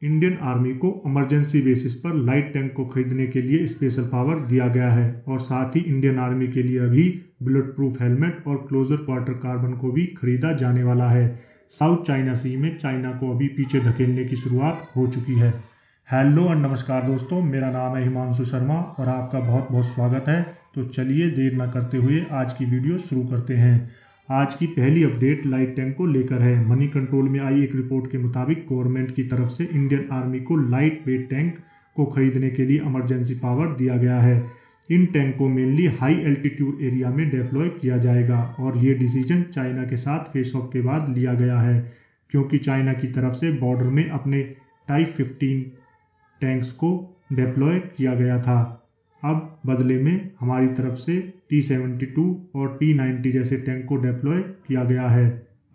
Indian army को emergency basis पर light tank को खरीदने के लिए स्पेशल पावर दिया गया है और साथ ही इंडियन आर्मी के लिए अभी बुलेट प्रूफ हेलमेट और क्लोजर क्वार्टर कार्बन को भी खरीदा जाने वाला है। साउथ चाइना सी में चाइना को अभी पीछे धकेलने की शुरुआत हो चुकी है। हेलो और नमस्कार दोस्तों, मेरा नाम है हिमांशु शर्मा और आपका बहुत बहुत स्वागत है। तो चलिए देर न करते हुए आज की वीडियो शुरू करते हैं। आज की पहली अपडेट लाइट टैंक को लेकर है। मनी कंट्रोल में आई एक रिपोर्ट के मुताबिक गवर्नमेंट की तरफ से इंडियन आर्मी को लाइट वेट टैंक को खरीदने के लिए इमरजेंसी पावर दिया गया है। इन टैंक को मेनली हाई एल्टीट्यूड एरिया में डिप्लॉय किया जाएगा और ये डिसीजन चाइना के साथ फेस ऑफ के बाद लिया गया है, क्योंकि चाइना की तरफ से बॉर्डर में अपने टाइप 15 टैंक्स को डिप्लॉय किया गया था। अब बदले में हमारी तरफ से T-72 और T-90 जैसे टैंक को डिप्लॉय किया गया है।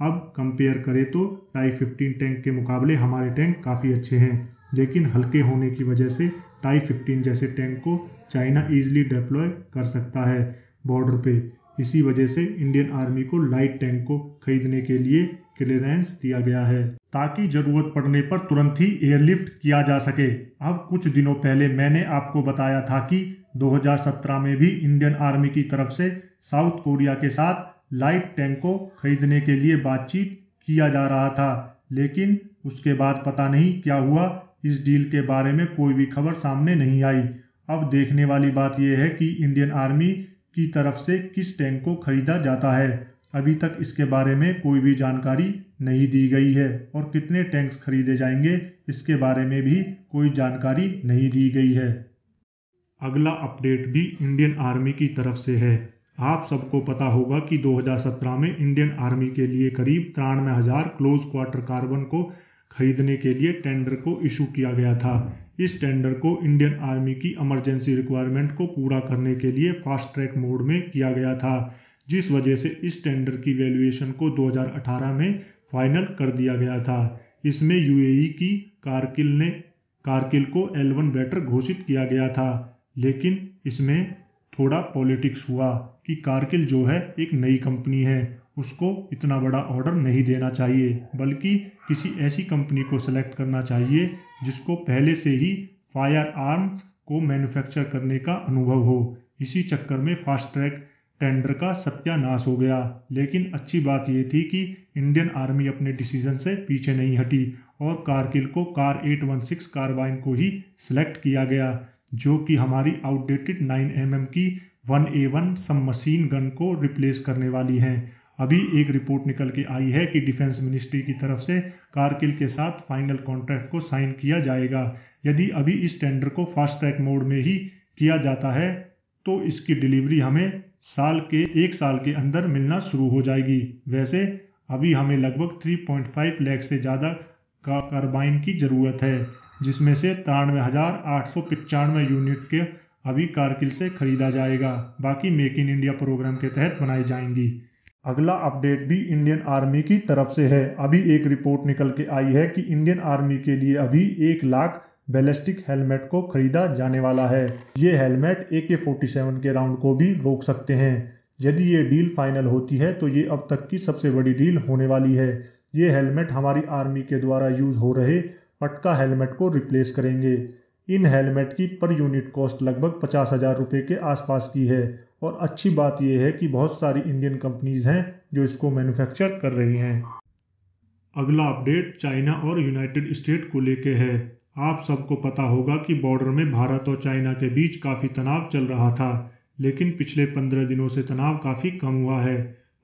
अब कंपेयर करें तो टाइप 15 टैंक के मुकाबले हमारे टैंक काफ़ी अच्छे हैं, लेकिन हल्के होने की वजह से टाइप 15 जैसे टैंक को चाइना ईजिली डिप्लॉय कर सकता है बॉर्डर पे। इसी वजह से इंडियन आर्मी को लाइट टैंक को खरीदने के लिए क्लियरेंस दिया गया है, ताकि जरूरत पड़ने पर तुरंत ही एयरलिफ्ट किया जा सके। अब कुछ दिनों पहले मैंने आपको बताया था कि 2017 में भी इंडियन आर्मी की तरफ से साउथ कोरिया के साथ लाइट टैंक को खरीदने के लिए बातचीत किया जा रहा था, लेकिन उसके बाद पता नहीं क्या हुआ। इस डील के बारे में कोई भी खबर सामने नहीं आई। अब देखने वाली बात यह है कि इंडियन आर्मी की तरफ से किस टैंक को खरीदा जाता है। अभी तक इसके बारे में कोई भी जानकारी नहीं दी गई है और कितने टैंक्स खरीदे जाएंगे इसके बारे में भी कोई जानकारी नहीं दी गई है। अगला अपडेट भी इंडियन आर्मी की तरफ से है। आप सबको पता होगा कि 2017 में इंडियन आर्मी के लिए करीब 93,000 क्लोज क्वार्टर कार्बन को खरीदने के लिए टेंडर को इशू किया गया था। इस टेंडर को इंडियन आर्मी की इमरजेंसी रिक्वायरमेंट को पूरा करने के लिए फास्ट ट्रैक मोड में किया गया था, जिस वजह से इस टेंडर की वैल्यूएशन को 2018 में फाइनल कर दिया गया था। इसमें यूएई की कारगिल को L1 बैटर घोषित किया गया था, लेकिन इसमें थोड़ा पॉलिटिक्स हुआ कि कारगिल जो है एक नई कंपनी है, उसको इतना बड़ा ऑर्डर नहीं देना चाहिए, बल्कि किसी ऐसी कंपनी को सेलेक्ट करना चाहिए जिसको पहले से ही फायर आर्म को मैन्युफैक्चर करने का अनुभव हो। इसी चक्कर में फास्ट ट्रैक टेंडर का सत्यानाश हो गया। लेकिन अच्छी बात यह थी कि इंडियन आर्मी अपने डिसीजन से पीछे नहीं हटी और कारगिल को कार 816 कार्बाइन को ही सिलेक्ट किया गया, जो कि हमारी आउटडेटेड 9mm की 1A1 सबमशीन गन को रिप्लेस करने वाली हैं। अभी एक रिपोर्ट निकल के आई है कि डिफेंस मिनिस्ट्री की तरफ से कारगिल के साथ फाइनल कॉन्ट्रैक्ट को साइन किया जाएगा। यदि अभी इस टेंडर को फास्ट ट्रैक मोड में ही किया जाता है तो इसकी डिलीवरी हमें एक साल के अंदर मिलना शुरू हो जाएगी। वैसे अभी हमें लगभग 3.5 लाख से ज़्यादा का कार्बाइन की ज़रूरत है, जिसमें से 93,895 यूनिट के अभी कारगिल से खरीदा जाएगा। बाकी मेक इन इंडिया प्रोग्राम के तहत बनाई जाएंगी। अगला अपडेट भी इंडियन आर्मी की तरफ से है। अभी एक रिपोर्ट निकल के आई है कि इंडियन आर्मी के लिए अभी 1 लाख बैलिस्टिक हेलमेट को खरीदा जाने वाला है। ये हेलमेट AK-47 के राउंड को भी रोक सकते हैं। यदि ये डील फाइनल होती है तो ये अब तक की सबसे बड़ी डील होने वाली है। ये हेलमेट हमारी आर्मी के द्वारा यूज हो रहे पटका हेलमेट को रिप्लेस करेंगे। इन हेलमेट की पर यूनिट कॉस्ट लगभग 50,000 रुपये के आसपास की है और अच्छी बात यह है कि बहुत सारी इंडियन कंपनीज हैं जो इसको मैन्युफैक्चर कर रही हैं। अगला अपडेट चाइना और यूनाइटेड स्टेट को लेके है। आप सबको पता होगा कि बॉर्डर में भारत और चाइना के बीच काफ़ी तनाव चल रहा था, लेकिन पिछले 15 दिनों से तनाव काफ़ी कम हुआ है।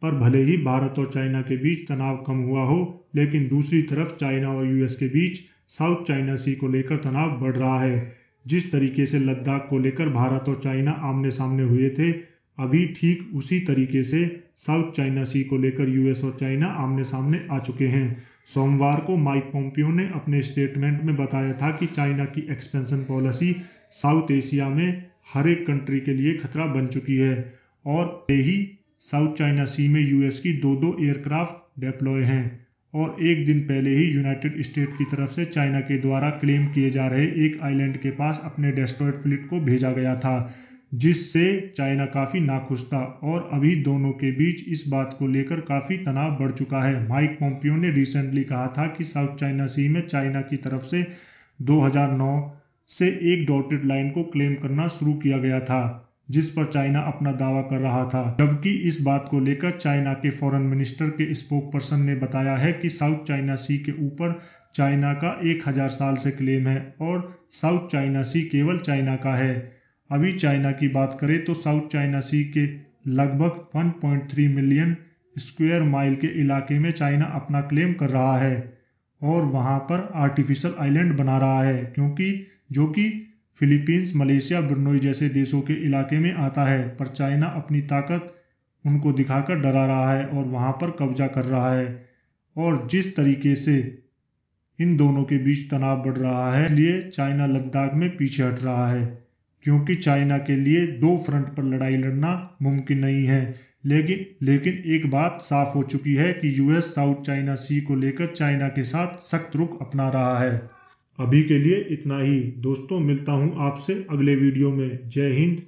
पर भले ही भारत और चाइना के बीच तनाव कम हुआ हो, लेकिन दूसरी तरफ चाइना और यूएस के बीच साउथ चाइना सी को लेकर तनाव बढ़ रहा है। जिस तरीके से लद्दाख को लेकर भारत और चाइना आमने सामने हुए थे, अभी ठीक उसी तरीके से साउथ चाइना सी को लेकर यूएस और चाइना आमने सामने आ चुके हैं। सोमवार को माइक पोम्पियो ने अपने स्टेटमेंट में बताया था कि चाइना की एक्सपेंशन पॉलिसी साउथ एशिया में हर एक कंट्री के लिए खतरा बन चुकी है और यही साउथ चाइना सी में यूएस की 2 एयरक्राफ्ट डिप्लॉय हैं और एक दिन पहले ही यूनाइटेड स्टेट की तरफ से चाइना के द्वारा क्लेम किए जा रहे एक आइलैंड के पास अपने डेस्ट्रॉयड फ्लीट को भेजा गया था। जिससे चाइना काफ़ी नाखुश था और अभी दोनों के बीच इस बात को लेकर काफ़ी तनाव बढ़ चुका है। माइक पोम्पियो ने रिसेंटली कहा था कि साउथ चाइना सी में चाइना की तरफ से 2009 से एक डॉटेड लाइन को क्लेम करना शुरू किया गया था, जिस पर चाइना अपना दावा कर रहा था। जबकि इस बात को लेकर चाइना के फॉरेन मिनिस्टर के स्पोक पर्सन ने बताया है कि साउथ चाइना सी के ऊपर चाइना का 1000 साल से क्लेम है और साउथ चाइना सी केवल चाइना का है। अभी चाइना की बात करें तो साउथ चाइना सी के लगभग 1.3 मिलियन स्क्वायर माइल के इलाके में चाइना अपना क्लेम कर रहा है और वहां पर आर्टिफिशियल आइलैंड बना रहा है, क्योंकि जो कि फिलीपींस, मलेशिया, ब्रुनई जैसे देशों के इलाके में आता है। पर चाइना अपनी ताकत उनको दिखाकर डरा रहा है और वहां पर कब्जा कर रहा है। और जिस तरीके से इन दोनों के बीच तनाव बढ़ रहा है, इसलिए चाइना लद्दाख में पीछे हट रहा है, क्योंकि चाइना के लिए दो फ्रंट पर लड़ाई लड़ना मुमकिन नहीं है। लेकिन एक बात साफ हो चुकी है कि यूएस साउथ चाइना सी को लेकर चाइना के साथ सख्त रुख अपना रहा है। अभी के लिए इतना ही दोस्तों, मिलता हूं आपसे अगले वीडियो में। जय हिंद।